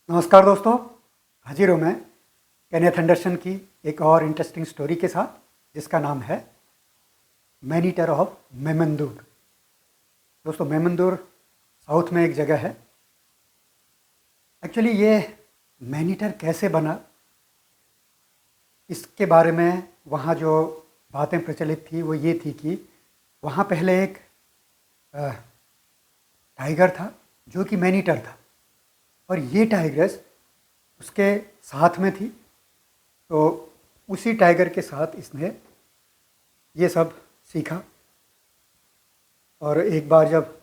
नमस्कार दोस्तों, हाजिर हूँ मैं केनेथ एंडरसन की एक और इंटरेस्टिंग स्टोरी के साथ जिसका नाम है मैनीटर ऑफ मेमंदूर। दोस्तों, मेमंदूर साउथ में एक जगह है। एक्चुअली ये मैनीटर कैसे बना, इसके बारे में वहाँ जो बातें प्रचलित थी वो ये थी कि वहाँ पहले एक टाइगर था जो कि मैनीटर था, और ये टाइग्रेस उसके साथ में थी। तो उसी टाइगर के साथ इसने ये सब सीखा, और एक बार जब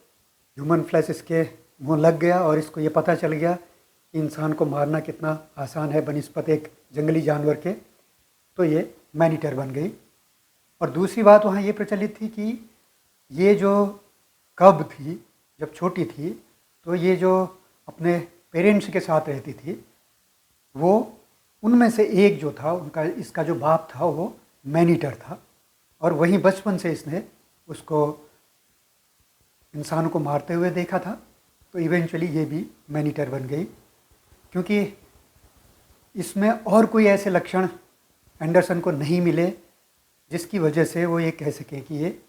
ह्यूमन फ्लैश इसके मुंह लग गया और इसको ये पता चल गया कि इंसान को मारना कितना आसान है बनिस्बत एक जंगली जानवर के, तो ये मैनीटर बन गई। और दूसरी बात वहाँ ये प्रचलित थी कि ये जो कब थी, जब छोटी थी, तो ये जो अपने पेरेंट्स के साथ रहती थी, वो उनमें से एक जो था, उनका इसका जो बाप था वो मैनीटर था, और वहीं बचपन से इसने उसको इंसान को मारते हुए देखा था। तो इवेंचुअली ये भी मैनीटर बन गई, क्योंकि इसमें और कोई ऐसे लक्षण एंडरसन को नहीं मिले जिसकी वजह से वो ये कह सकें कि ये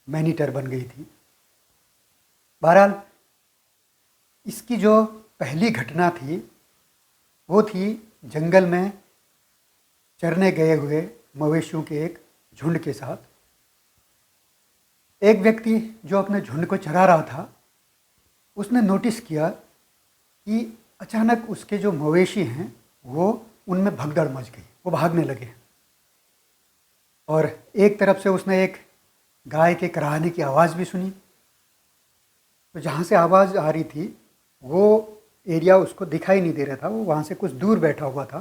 मैनीटर बन गई थी। बहरहाल इसकी जो पहली घटना थी वो थी जंगल में चरने गए हुए मवेशियों के एक झुंड के साथ। एक व्यक्ति जो अपने झुंड को चरा रहा था, उसने नोटिस किया कि अचानक उसके जो मवेशी हैं वो उनमें भगदड़ मच गई, वो भागने लगे। और एक तरफ से उसने एक गाय के कराहने की आवाज़ भी सुनी। तो जहाँ से आवाज़ आ रही थी वो एरिया उसको दिखाई नहीं दे रहा था, वो वहाँ से कुछ दूर बैठा हुआ था।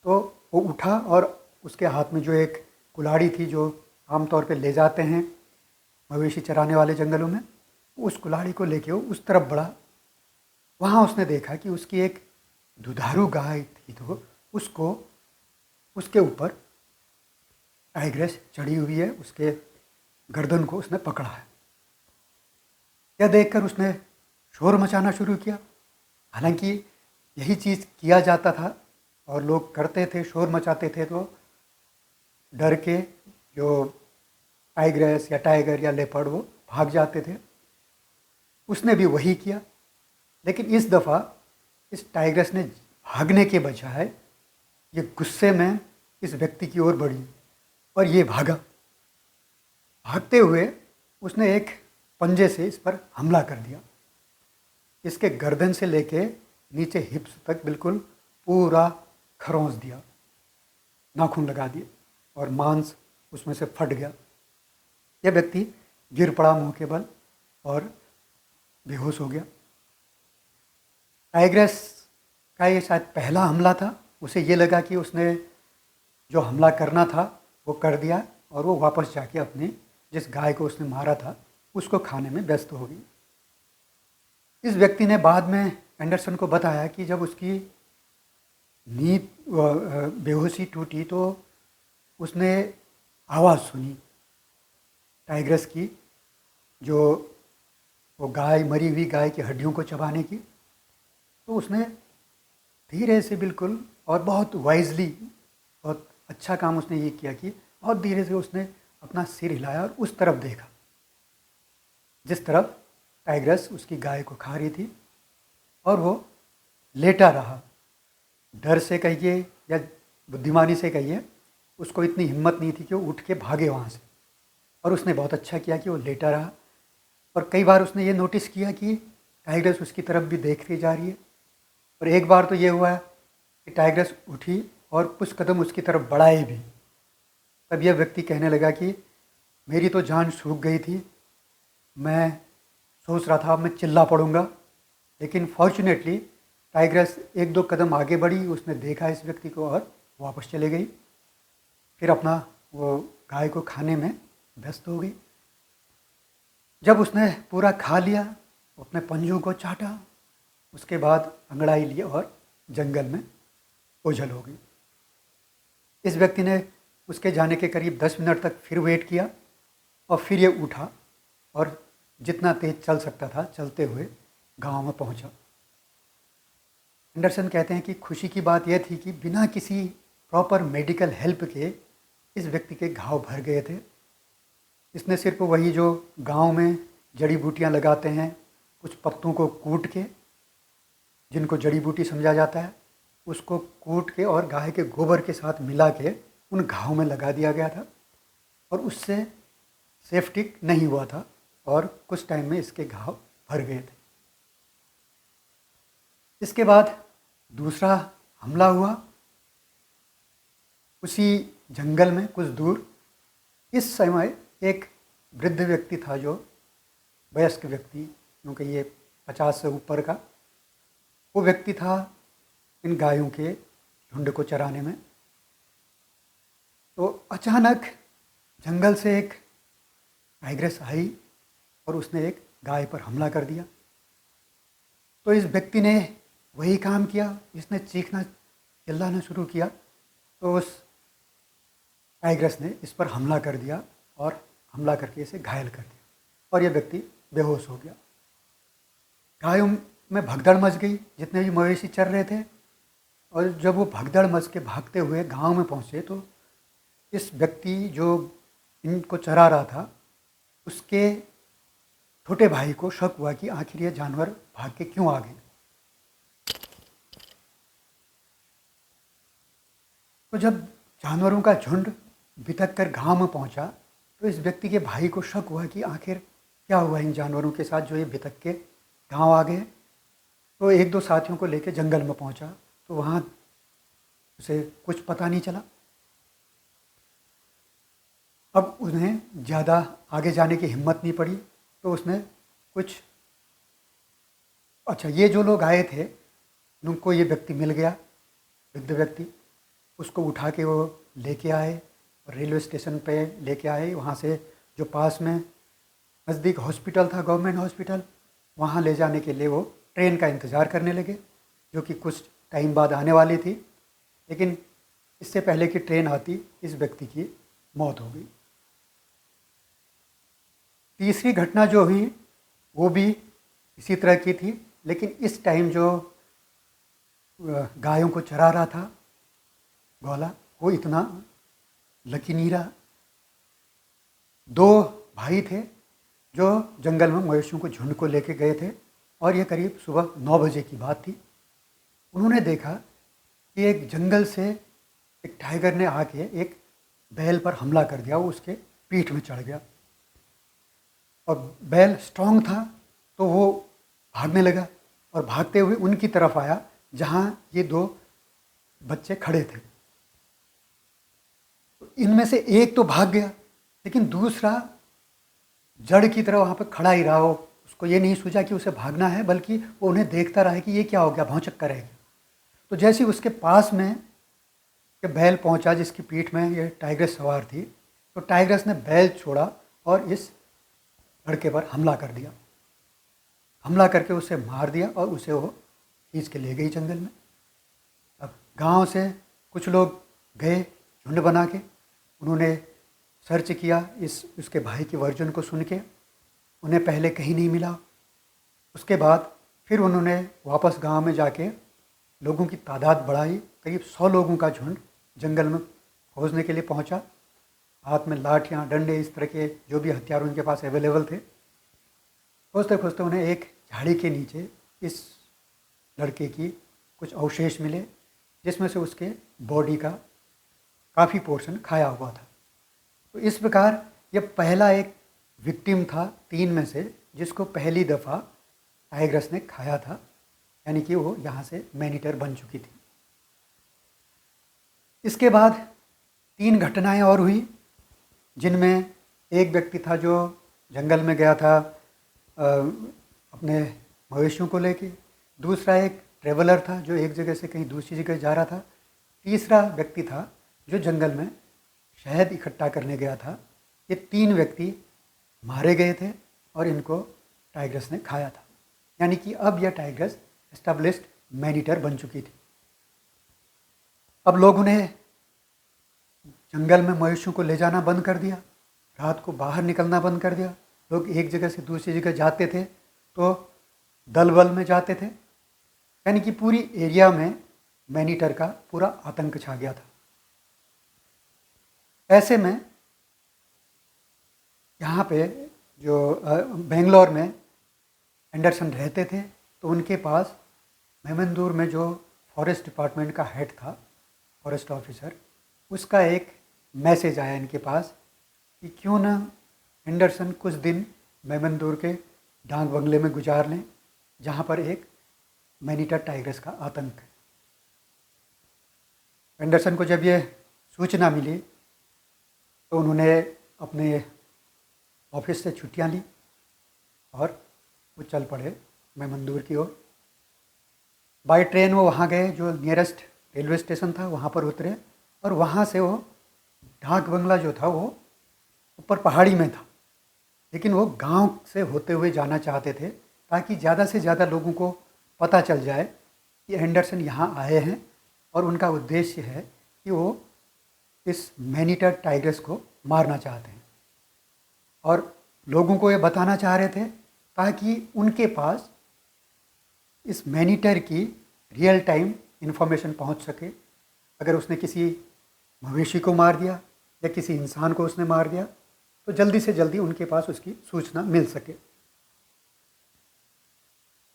तो वो उठा और उसके हाथ में जो एक कुल्हाड़ी थी जो आमतौर पे ले जाते हैं मवेशी चराने वाले जंगलों में, उस कुल्हाड़ी को लेके वो उस तरफ बढ़ा। वहाँ उसने देखा कि उसकी एक दुधारू गाय थी, तो उसको उसके ऊपर टाइग्रेस चढ़ी हुई है, उसके गर्दन को उसने पकड़ा है। यह देखकर उसने शोर मचाना शुरू किया। हालांकि यही चीज़ किया जाता था और लोग करते थे, शोर मचाते थे, तो डर के जो टाइग्रेस या टाइगर या लेपर्ड वो भाग जाते थे। उसने भी वही किया, लेकिन इस दफ़ा इस टाइग्रेस ने भागने के बजाय ये गुस्से में इस व्यक्ति की ओर बढ़ी और ये भागा। भागते हुए उसने एक पंजे से इस पर हमला कर दिया। इसके गर्दन से लेके नीचे हिप्स तक बिल्कुल पूरा खरोंच दिया, नाखून लगा दिए और मांस उसमें से फट गया। यह व्यक्ति गिर पड़ा मुंह के बल और बेहोश हो गया। टाइग्रेस का ये शायद पहला हमला था। उसे ये लगा कि उसने जो हमला करना था वो कर दिया, और वो वापस जाके अपने जिस गाय को उसने मारा था उसको खाने में व्यस्त हो गई। इस व्यक्ति ने बाद में एंडरसन को बताया कि जब उसकी नींद बेहोशी टूटी तो उसने आवाज़ सुनी टाइग्रेस की, जो वो गाय, मरी हुई गाय की हड्डियों को चबाने की। तो उसने धीरे से बिल्कुल और बहुत वाइजली, बहुत अच्छा काम उसने ये किया कि बहुत धीरे से उसने अपना सिर हिलाया और उस तरफ देखा जिस तरफ टाइग्रेस उसकी गाय को खा रही थी, और वो लेटा रहा। डर से कहिए या बुद्धिमानी से कहिए, उसको इतनी हिम्मत नहीं थी कि वो उठ के भागे वहाँ से, और उसने बहुत अच्छा किया कि वो लेटा रहा। और कई बार उसने ये नोटिस किया कि टाइग्रेस उसकी तरफ भी देखती जा रही है। और एक बार तो ये हुआ कि टाइग्रेस उठी और कुछ कदम उसकी तरफ बढ़ाए भी। तब यह व्यक्ति कहने लगा कि मेरी तो जान सूख गई थी, मैं सोच रहा था अब मैं चिल्ला पड़ूंगा, लेकिन फॉर्चुनेटली टाइग्रेस एक दो कदम आगे बढ़ी, उसने देखा इस व्यक्ति को और वापस चले गई। फिर अपना वो गाय को खाने में व्यस्त हो गई। जब उसने पूरा खा लिया, अपने पंजों को चाटा, उसके बाद अंगड़ाई ली और जंगल में ओझल हो गई। इस व्यक्ति ने उसके जाने के करीब 10 मिनट तक फिर वेट किया, और फिर ये उठा और जितना तेज चल सकता था चलते हुए गांव में पहुंचा। एंडरसन कहते हैं कि खुशी की बात यह थी कि बिना किसी प्रॉपर मेडिकल हेल्प के इस व्यक्ति के घाव भर गए थे। इसने सिर्फ वही जो गांव में जड़ी बूटियां लगाते हैं, कुछ पत्तों को कूट के, जिनको जड़ी बूटी समझा जाता है, उसको कूट के और गाय के गोबर के साथ मिला के उन घाव में लगा दिया गया था और उससे सेफ्टिक नहीं हुआ था और कुछ टाइम में इसके घाव भर गए थे। इसके बाद दूसरा हमला हुआ उसी जंगल में कुछ दूर। इस समय एक वृद्ध व्यक्ति था, जो वयस्क व्यक्ति, क्योंकि ये 50 से ऊपर का वो व्यक्ति था इन गायों के झुंड को चराने में। तो अचानक जंगल से एक टाइग्रेस आई और उसने एक गाय पर हमला कर दिया। तो इस व्यक्ति ने वही काम किया, इसने चीखना चिल्लाना शुरू किया, तो उस टाइग्रेस ने इस पर हमला कर दिया और हमला करके इसे घायल कर दिया और ये व्यक्ति बेहोश हो गया। गायों में भगदड़ मच गई, जितने भी मवेशी चर रहे थे, और जब वो भगदड़ मच के भागते हुए गांव में पहुंचे तो इस व्यक्ति जो इनको चरा रहा था उसके छोटे भाई को शक हुआ कि आखिर ये जानवर भाग के क्यों आ गए। तो जब जानवरों का झुंड बितक कर गांव में पहुंचा तो इस व्यक्ति के भाई को शक हुआ कि आखिर क्या हुआ इन जानवरों के साथ जो ये बितक के गांव आ गए। तो एक दो साथियों को लेकर जंगल में पहुंचा तो वहाँ उसे कुछ पता नहीं चला। अब उन्हें ज़्यादा आगे जाने की हिम्मत नहीं पड़ी, तो उसने कुछ, अच्छा, ये जो लोग आए थे उनको ये व्यक्ति मिल गया, वृद्ध व्यक्ति, उसको उठा के वो लेके आए और रेलवे स्टेशन पे लेके आए। वहाँ से जो पास में नज़दीक हॉस्पिटल था, गवर्नमेंट हॉस्पिटल, वहाँ ले जाने के लिए वो ट्रेन का इंतज़ार करने लगे, जो कि कुछ टाइम बाद आने वाली थी। लेकिन इससे पहले कि ट्रेन आती इस व्यक्ति की मौत हो गई। तीसरी घटना जो हुई वो भी इसी तरह की थी, लेकिन इस टाइम जो गायों को चरा रहा था ग्वाला, वो इतना लकी नहीं रहा। दो भाई थे जो जंगल में मवेशियों को झुंड को लेके गए थे और ये करीब सुबह 9 बजे की बात थी। उन्होंने देखा कि एक जंगल से एक टाइगर ने आके एक बैल पर हमला कर दिया, वो उसके पीठ में चढ़ गया और बैल स्ट्रांग था तो वो भागने लगा और भागते हुए उनकी तरफ आया जहाँ ये दो बच्चे खड़े थे। तो इनमें से एक तो भाग गया, लेकिन दूसरा जड़ की तरह वहाँ पर खड़ा ही रहा। हो उसको ये नहीं सूझा कि उसे भागना है, बल्कि वो उन्हें देखता रहा कि ये क्या हो गया, भौंचक्का रह गया। तो जैसे ही उसके पास में ये बैल पहुँचा जिसकी पीठ में ये टाइग्रेस सवार थी, तो टाइग्रेस ने बैल छोड़ा और इस लड़के पर हमला कर दिया। हमला करके उसे मार दिया और उसे वो खींच के ले गई जंगल में। अब गांव से कुछ लोग गए झुंड बना के, उन्होंने सर्च किया उसके भाई के वर्जन को सुन के, उन्हें पहले कहीं नहीं मिला। उसके बाद फिर उन्होंने वापस गांव में जाके लोगों की तादाद बढ़ाई। करीब 100 लोगों का झुंड जंगल में खोजने के लिए पहुंचा। हाथ में लाठियाँ, डंडे, इस तरह के जो भी हथियार उनके पास अवेलेबल थे। खोजते खोजते उन्हें एक झाड़ी के नीचे इस लड़के की कुछ अवशेष मिले, जिसमें से उसके बॉडी का काफ़ी पोर्शन खाया हुआ था। तो इस प्रकार यह पहला एक विक्टिम था 3 में से जिसको पहली दफ़ा टाइग्रेस ने खाया था, यानी कि वो यहाँ से मैनीटर बन चुकी थी। इसके बाद 3 घटनाएं और हुई, जिनमें एक व्यक्ति था जो जंगल में गया था अपने मवेशियों को लेके, दूसरा एक ट्रेवलर था जो एक जगह से कहीं दूसरी जगह जा रहा था, तीसरा व्यक्ति था जो जंगल में शहद इकट्ठा करने गया था। ये 3 व्यक्ति मारे गए थे और इनको टाइग्रेस ने खाया था, यानी कि अब यह टाइग्रेस एस्टेब्लिश्ड मैनीटर बन चुकी थी। अब लोग उन्हें जंगल में मवेशियों को ले जाना बंद कर दिया, रात को बाहर निकलना बंद कर दिया। लोग एक जगह से दूसरी जगह जाते थे तो दल बल में जाते थे, यानी कि पूरी एरिया में मैनीटर का पूरा आतंक छा गया था। ऐसे में यहाँ पे जो बेंगलोर में एंडरसन रहते थे, तो उनके पास मेमंदूर में जो फॉरेस्ट डिपार्टमेंट का हेड था, फॉरेस्ट ऑफिसर, उसका एक मैसेज आया इनके पास कि क्यों ना एंडरसन कुछ दिन मेमंदूर के डांग बंगले में गुजार लें, जहाँ पर एक मैनीटर टाइग्रेस का आतंक है। एंडरसन को जब ये सूचना मिली तो उन्होंने अपने ऑफिस से छुट्टियां ली और वो चल पड़े मेमंदूर की ओर। बाय ट्रेन वो वहाँ गए, जो नियरेस्ट रेलवे स्टेशन था वहाँ पर उतरे, और वहाँ से वो डाक बंगला जो था वो ऊपर पहाड़ी में था, लेकिन वो गांव से होते हुए जाना चाहते थे ताकि ज़्यादा से ज़्यादा लोगों को पता चल जाए कि एंडरसन यहाँ आए हैं और उनका उद्देश्य है कि वो इस मैनीटर टाइग्रेस को मारना चाहते हैं। और लोगों को ये बताना चाह रहे थे ताकि उनके पास इस मैनीटर की रियल टाइम इन्फॉर्मेशन पहुंच सके। अगर उसने किसी मवेशी को मार दिया या किसी इंसान को उसने मार दिया तो जल्दी से जल्दी उनके पास उसकी सूचना मिल सके।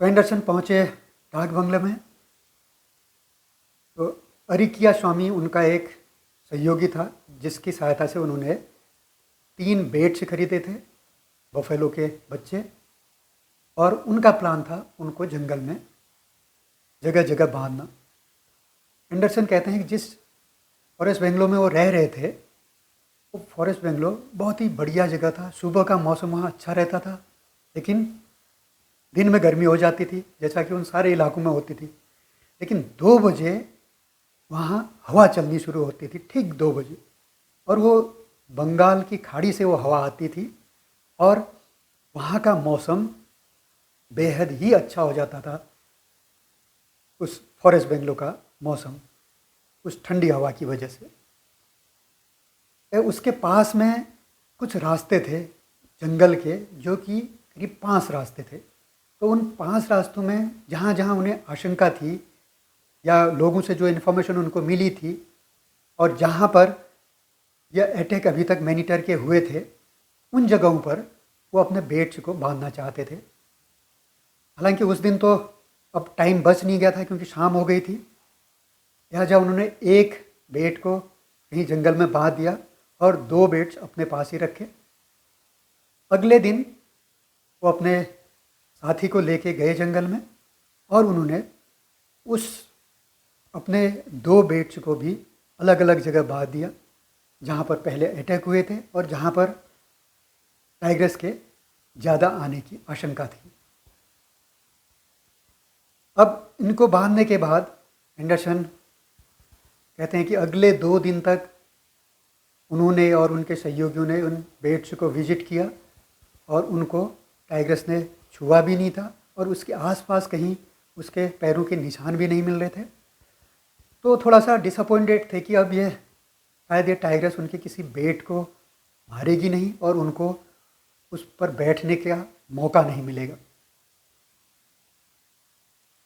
तो एंडरसन पहुंचे डाक बंगले में, तो अरिकिया स्वामी उनका एक सहयोगी था, जिसकी सहायता से उन्होंने 3 बेट्स खरीदे थे, बफेलो के बच्चे, और उनका प्लान था उनको जंगल में जगह जगह बांधना। एंडरसन कहते हैं कि जिस फॉरेस्ट बेंगलो में वो रह रहे थे, वो फॉरेस्ट बेंगलो बहुत ही बढ़िया जगह था। सुबह का मौसम वहाँ अच्छा रहता था, लेकिन दिन में गर्मी हो जाती थी, जैसा कि उन सारे इलाकों में होती थी। लेकिन 2 बजे वहाँ हवा चलनी शुरू होती थी, ठीक 2 बजे, और वो बंगाल की खाड़ी से वो हवा आती थी और वहाँ का मौसम बेहद ही अच्छा हो जाता था। उस फॉरेस्ट बेंगलो का मौसम उस ठंडी हवा की वजह से। उसके पास में कुछ रास्ते थे जंगल के, जो कि करीब 5 रास्ते थे। तो उन 5 रास्तों में जहाँ जहाँ उन्हें आशंका थी या लोगों से जो इन्फॉर्मेशन उनको मिली थी और जहाँ पर यह अटैक अभी तक मैनीटर के हुए थे, उन जगहों पर वो अपने बेट्स को बांधना चाहते थे। हालांकि उस दिन तो अब टाइम बच नहीं गया था क्योंकि शाम हो गई थी। लिहाजा उन्होंने एक बेट को कहीं जंगल में बांध दिया और 2 बेट्स अपने पास ही रखे। अगले दिन वो अपने साथी को लेके गए जंगल में और उन्होंने उस अपने 2 बेट्स को भी अलग अलग जगह बांध दिया, जहाँ पर पहले अटैक हुए थे और जहाँ पर टाइग्रेस के ज़्यादा आने की आशंका थी। अब इनको बांधने के बाद एंडरसन कहते हैं कि अगले 2 दिन तक उन्होंने और उनके सहयोगियों ने उन बेट्स को विजिट किया और उनको टाइग्रेस ने छुआ भी नहीं था और उसके आसपास कहीं उसके पैरों के निशान भी नहीं मिल रहे थे। तो थोड़ा सा डिसअपॉइंटेड थे कि अब ये शायद ये टाइग्रेस उनके किसी बेट को मारेगी नहीं और उनको उस पर बैठने का मौका नहीं मिलेगा।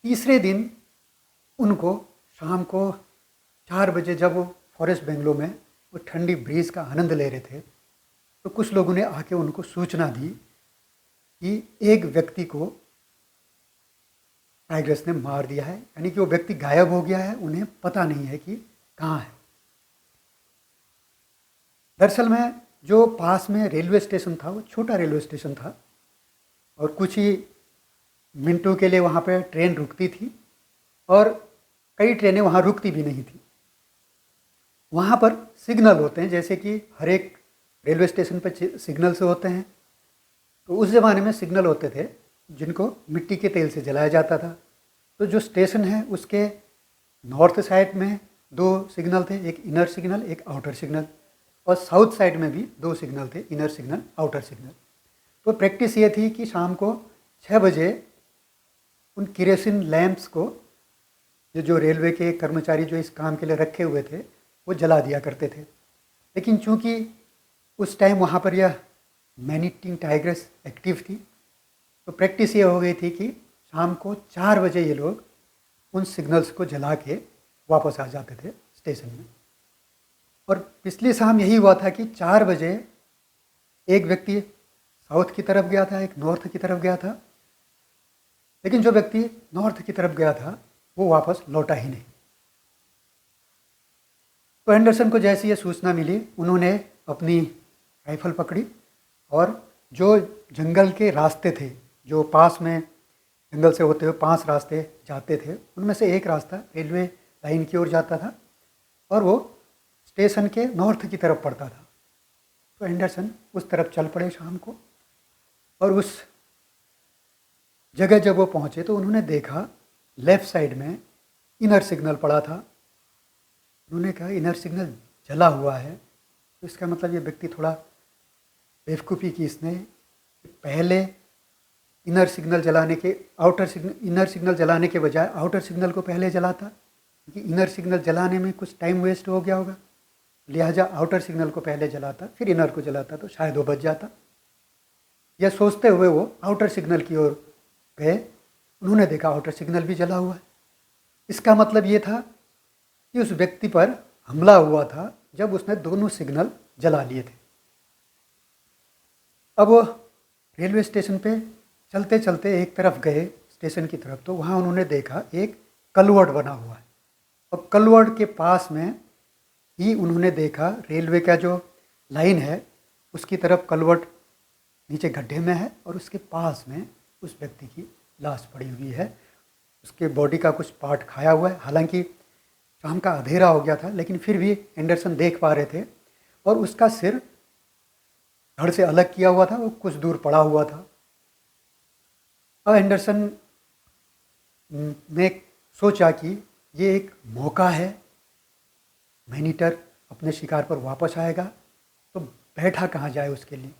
तीसरे दिन उनको शाम को 4 बजे जब वो फॉरेस्ट बेंगलो में वो ठंडी ब्रीज का आनंद ले रहे थे, तो कुछ लोगों ने आके उनको सूचना दी कि एक व्यक्ति को टाइग्रेस ने मार दिया है, यानी कि वो व्यक्ति गायब हो गया है, उन्हें पता नहीं है कि कहाँ है। दरअसल में जो पास में रेलवे स्टेशन था वो छोटा रेलवे स्टेशन था और कुछ ही मिनटों के लिए वहाँ पे ट्रेन रुकती थी और कई ट्रेनें वहाँ रुकती भी नहीं थी। वहाँ पर सिग्नल होते हैं, जैसे कि हर एक रेलवे स्टेशन पर सिग्नल से होते हैं। तो उस ज़माने में सिग्नल होते थे जिनको मिट्टी के तेल से जलाया जाता था। तो जो स्टेशन है उसके नॉर्थ साइड में 2 सिग्नल थे, एक इनर सिग्नल एक आउटर सिग्नल, और साउथ साइड में भी 2 सिग्नल थे, इनर सिग्नल आउटर सिग्नल। तो प्रैक्टिस ये थी कि शाम को 6 बजे उन केरोसिन लैंप्स को जो रेलवे के कर्मचारी जो इस काम के लिए रखे हुए थे वो जला दिया करते थे। लेकिन चूंकि उस टाइम वहाँ पर यह मैनीटिंग टाइग्रेस एक्टिव थी, तो प्रैक्टिस ये हो गई थी कि शाम को 4 बजे ये लोग उन सिग्नल्स को जला के वापस आ जाते थे स्टेशन में। और पिछली शाम यही हुआ था कि 4 बजे एक व्यक्ति साउथ की तरफ गया था, एक नॉर्थ की तरफ गया था, लेकिन जो व्यक्ति नॉर्थ की तरफ गया था वो वापस लौटा ही नहीं। तो एंडरसन को जैसी ये सूचना मिली, उन्होंने अपनी राइफल पकड़ी और जो जंगल के रास्ते थे, जो पास में जंगल से होते हुए 5 रास्ते जाते थे, उनमें से एक रास्ता रेलवे लाइन की ओर जाता था और वो स्टेशन के नॉर्थ की तरफ पड़ता था। तो एंडरसन उस तरफ चल पड़े शाम को, और उस जगह जब वो पहुँचे तो उन्होंने देखा लेफ़्ट साइड में इनर सिग्नल पड़ा था। उन्होंने कहा इनर सिग्नल जला हुआ है, तो इसका मतलब ये व्यक्ति थोड़ा बेवकूफ़ी की इसने, पहले इनर सिग्नल जलाने के इनर सिग्नल जलाने के बजाय आउटर सिग्नल को पहले जलाता, क्योंकि इनर सिग्नल जलाने में कुछ टाइम वेस्ट हो गया होगा, लिहाजा आउटर सिग्नल को पहले जलाता फिर इनर को जलाता तो शायद वो बच जाता। यह सोचते हुए वो आउटर सिग्नल की ओर गए। उन्होंने देखा आउटर सिग्नल भी जला हुआ है। इसका मतलब ये था कि उस व्यक्ति पर हमला हुआ था जब उसने दोनों सिग्नल जला लिए थे। अब वो रेलवे स्टेशन पे चलते चलते एक तरफ गए स्टेशन की तरफ, तो वहाँ उन्होंने देखा एक कलवर्ट बना हुआ है, और कलवर्ट के पास में ही उन्होंने देखा रेलवे का जो लाइन है उसकी तरफ कलवर्ट नीचे गड्ढे में है और उसके पास में उस व्यक्ति की लाश पड़ी हुई है। उसके बॉडी का कुछ पार्ट खाया हुआ है। हालांकि शाम का अंधेरा हो गया था, लेकिन फिर भी एंडरसन देख पा रहे थे, और उसका सिर धड़ से अलग किया हुआ था, वो कुछ दूर पड़ा हुआ था। अब एंडरसन ने सोचा कि ये एक मौका है, मैनीटर अपने शिकार पर वापस आएगा, तो बैठा कहाँ जाए उसके लिए।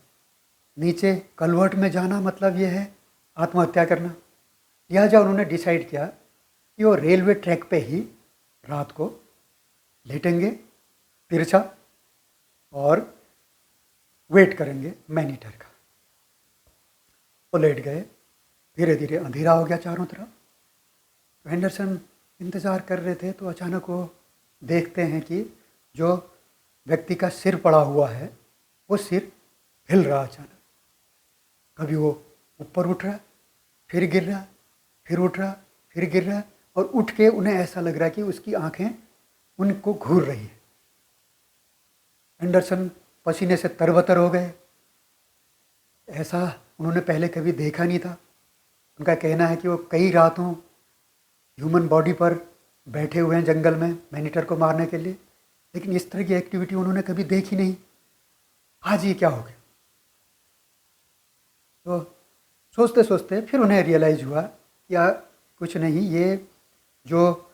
नीचे कलवर्ट में जाना मतलब ये है आत्महत्या करना। लिहाजा उन्होंने डिसाइड किया कि वो रेलवे ट्रैक पे ही रात को लेटेंगे तिरछा और वेट करेंगे मैनीटर का। वो लेट गए। धीरे धीरे अंधेरा हो गया चारों तरफ। तो एंडरसन इंतज़ार कर रहे थे, तो अचानक वो देखते हैं कि जो व्यक्ति का सिर पड़ा हुआ है वो सिर हिल रहा अचानक। कभी वो ऊपर उठ रहा, फिर गिर रहा, फिर उठ रहा, फिर गिर रहा, और उठ के उन्हें ऐसा लग रहा कि उसकी आंखें उनको घूर रही है। एंडरसन पसीने से तरबतर हो गए। ऐसा उन्होंने पहले कभी देखा नहीं था। उनका कहना है कि वो कई रातों ह्यूमन बॉडी पर बैठे हुए हैं जंगल में मैनीटर को मारने के लिए, लेकिन इस तरह की एक्टिविटी उन्होंने कभी देखी नहीं। आज ये क्या हो गया? तो सोचते सोचते फिर उन्हें रियलाइज़ हुआ या कुछ नहीं, ये जो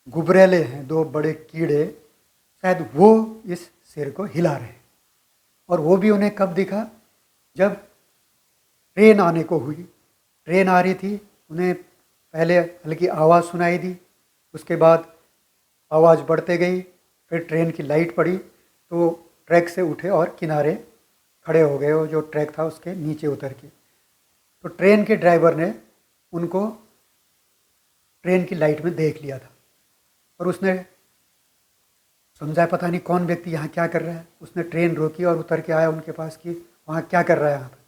गुबरेले हैं, 2 बड़े कीड़े, शायद वो इस सिर को हिला रहे हैं। और वो भी उन्हें कब दिखा? जब ट्रेन आने को हुई। ट्रेन आ रही थी, उन्हें पहले हल्की आवाज़ सुनाई दी, उसके बाद आवाज़ बढ़ते गई, फिर ट्रेन की लाइट पड़ी, तो ट्रैक से उठे और किनारे खड़े हो गए। वो जो ट्रैक था उसके नीचे उतर के, तो ट्रेन के ड्राइवर ने उनको ट्रेन की लाइट में देख लिया था, और उसने समझा पता नहीं कौन व्यक्ति यहाँ क्या कर रहा है। उसने ट्रेन रोकी और उतर के आया उनके पास कि वहाँ क्या कर रहा है यहाँ पर।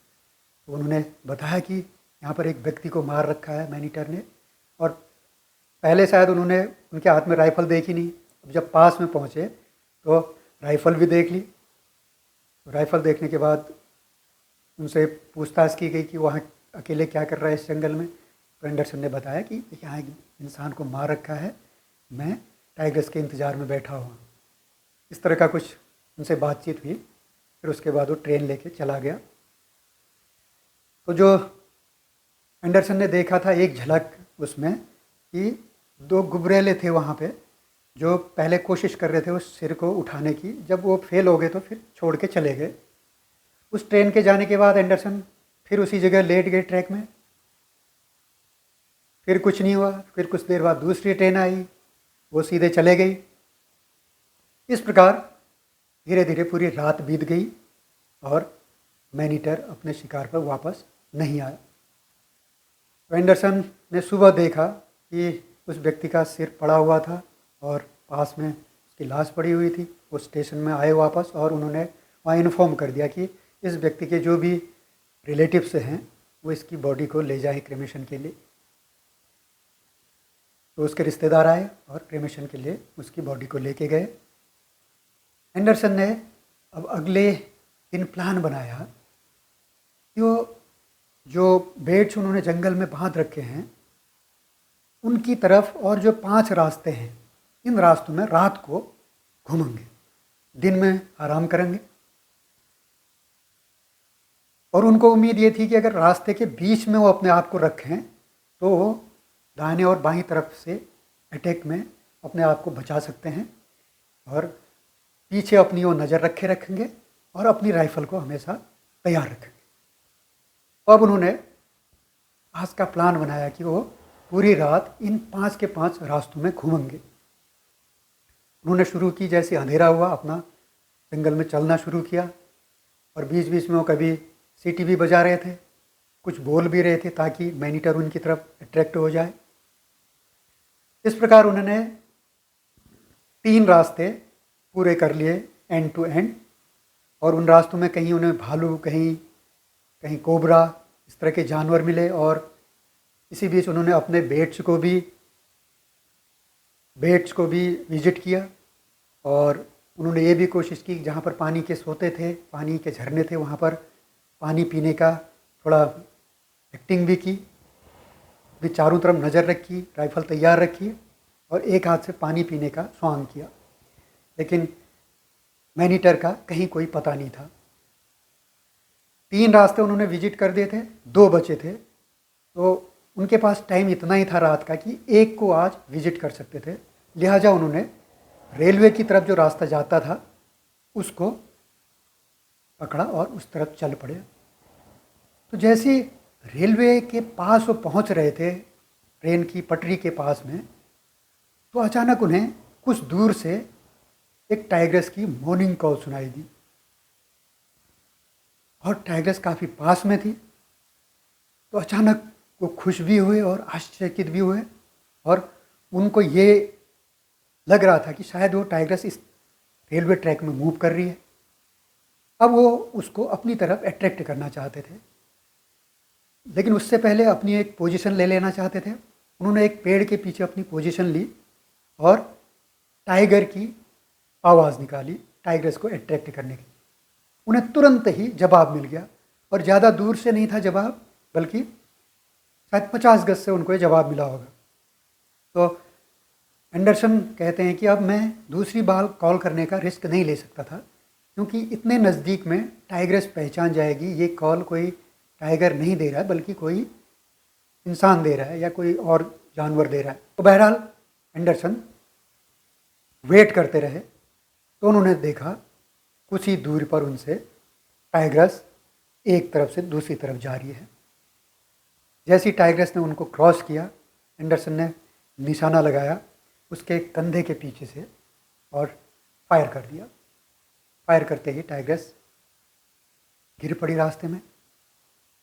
तो उन्होंने बताया कि यहाँ पर एक व्यक्ति को मार रखा है मैनीटर ने, और पहले शायद उन्होंने उनके हाथ में राइफल देखी नहीं। अब जब पास में पहुँचे तो राइफल भी देख ली। तो राइफल देखने के बाद उनसे पूछताछ की गई कि वहाँ अकेले क्या कर रहा है इस जंगल में। तो एंडरसन ने बताया कि यहाँ एक इंसान को मार रखा है, मैं टाइगर्स के इंतज़ार में बैठा हुआ। इस तरह का कुछ उनसे बातचीत हुई। फिर उसके बाद वो ट्रेन लेके चला गया। तो जो एंडरसन ने देखा था एक झलक उसमें कि 2 गुबरेले थे वहाँ पे, जो पहले कोशिश कर रहे थे उस सिर को उठाने की। जब वो फेल हो गए तो फिर छोड़ के चले गए। उस ट्रेन के जाने के बाद एंडरसन फिर उसी जगह लेट गए ट्रैक में। फिर कुछ नहीं हुआ। फिर कुछ देर बाद दूसरी ट्रेन आई, वो सीधे चले गई। इस प्रकार धीरे धीरे पूरी रात बीत गई और मैनीटर अपने शिकार पर वापस नहीं आया। तो एंडरसन ने सुबह देखा कि उस व्यक्ति का सिर पड़ा हुआ था और पास में उसकी लाश पड़ी हुई थी। वो स्टेशन में आए वापस और उन्होंने वहाँ इन्फॉर्म कर दिया कि इस व्यक्ति के जो भी रिलेटिव्स हैं वो इसकी बॉडी को ले जाएं क्रेमेशन के लिए। तो उसके रिश्तेदार आए और क्रेमेशन के लिए उसकी बॉडी को लेके गए। एंडरसन ने अब अगले दिन प्लान बनाया कि वो जो बेड्स उन्होंने जंगल में बांध रखे हैं उनकी तरफ और जो 5 रास्ते हैं इन रास्तों में रात को घूमेंगे, दिन में आराम करेंगे। और उनको उम्मीद ये थी कि अगर रास्ते के बीच में वो अपने आप को रखें तो वो दाहिने और बाईं तरफ से अटैक में अपने आप को बचा सकते हैं और पीछे अपनी वो नज़र रखे रखेंगे और अपनी राइफ़ल को हमेशा तैयार रखेंगे। अब उन्होंने आज का प्लान बनाया कि वो पूरी रात इन 5 के 5 रास्तों में घूमेंगे। उन्होंने शुरू की, जैसे अंधेरा हुआ अपना जंगल में चलना शुरू किया और बीच बीच में वो कभी सीटी भी बजा रहे थे, कुछ बोल भी रहे थे ताकि मैनीटर उनकी तरफ अट्रैक्ट हो जाए। इस प्रकार उन्होंने 3 रास्ते पूरे कर लिए एंड टू एंड। और उन रास्तों में कहीं उन्हें भालू, कहीं कोबरा, इस तरह के जानवर मिले। और इसी बीच उन्होंने अपने बेट्स को भी विजिट किया और उन्होंने ये भी कोशिश की जहाँ पर पानी के सोते थे, पानी के झरने थे, वहाँ पर पानी पीने का थोड़ा एक्टिंग भी की, भी चारों तरफ नज़र रखी, राइफ़ल तैयार रखी और एक हाथ से पानी पीने का स्वांग किया। लेकिन मैनीटर का कहीं कोई पता नहीं था। 3 रास्ते उन्होंने विजिट कर दिए थे, 2 बचे थे, तो उनके पास टाइम इतना ही था रात का कि एक को आज विजिट कर सकते थे। लिहाजा उन्होंने रेलवे की तरफ जो रास्ता जाता था उसको पकड़ा और उस तरफ चल पड़े। तो जैसे रेलवे के पास वो पहुंच रहे थे, ट्रेन की पटरी के पास में, तो अचानक उन्हें कुछ दूर से एक टाइग्रेस की मॉर्निंग कॉल सुनाई दी और टाइग्रेस काफ़ी पास में थी। तो अचानक वो खुश भी हुए और आश्चर्यचकित भी हुए और उनको ये लग रहा था कि शायद वो टाइग्रेस इस रेलवे ट्रैक में मूव कर रही है। अब वो उसको अपनी तरफ अट्रैक्ट करना चाहते थे, लेकिन उससे पहले अपनी एक पोजीशन ले लेना चाहते थे। उन्होंने एक पेड़ के पीछे अपनी पोजीशन ली और टाइगर की आवाज़ निकाली टाइग्रेस को अट्रैक्ट करने की। उन्हें तुरंत ही जवाब मिल गया और ज़्यादा दूर से नहीं था जवाब, बल्कि शायद 50 गज से उनको ये जवाब मिला होगा। तो एंडरसन कहते हैं कि अब मैं दूसरी बार कॉल करने का रिस्क नहीं ले सकता था, क्योंकि इतने नज़दीक में टाइग्रेस पहचान जाएगी ये कॉल कोई टाइगर नहीं दे रहा है बल्कि कोई इंसान दे रहा है या कोई और जानवर दे रहा है। तो बहरहाल एंडरसन वेट करते रहे। तो उन्होंने देखा कुछ ही दूर पर उनसे टाइग्रेस एक तरफ से दूसरी तरफ जा रही है। जैसी टाइग्रेस ने उनको क्रॉस किया, एंडरसन ने निशाना लगाया उसके कंधे के पीछे से और फायर कर दिया। फायर करते ही टाइग्रेस गिर पड़ी रास्ते में।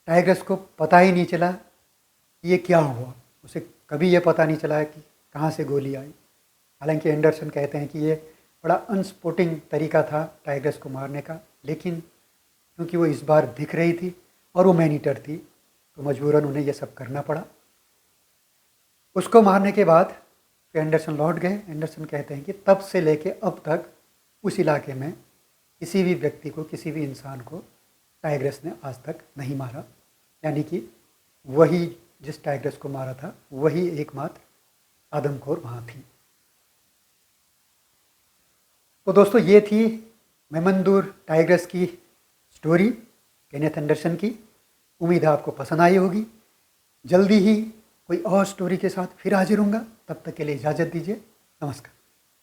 टाइग्रेस को पता ही नहीं चला कि ये क्या हुआ, उसे कभी ये पता नहीं चला कि कहाँ से गोली आई। हालांकि एंडरसन कहते हैं कि ये बड़ा अनस्पोर्टिंग तरीका था टाइग्रेस को मारने का, लेकिन क्योंकि वो इस बार दिख रही थी और वो मैनीटर थी तो मजबूरन उन्हें ये सब करना पड़ा। उसको मारने के बाद फिर एंडरसन लौट गए। एंडरसन कहते हैं कि तब से लेके अब तक उस इलाके में किसी भी व्यक्ति को, किसी भी इंसान को टाइग्रेस ने आज तक नहीं मारा, यानी कि वही जिस टाइग्रेस को मारा था वही एकमात्र आदमखोर वहाँ थी। तो दोस्तों ये थी मेमंदूर टाइग्रेस की स्टोरी केनेथ एंडरसन की। उम्मीद है आपको पसंद आई होगी। जल्दी ही कोई और स्टोरी के साथ फिर हाजिर होऊंगा, तब तक के लिए इजाज़त दीजिए। नमस्कार।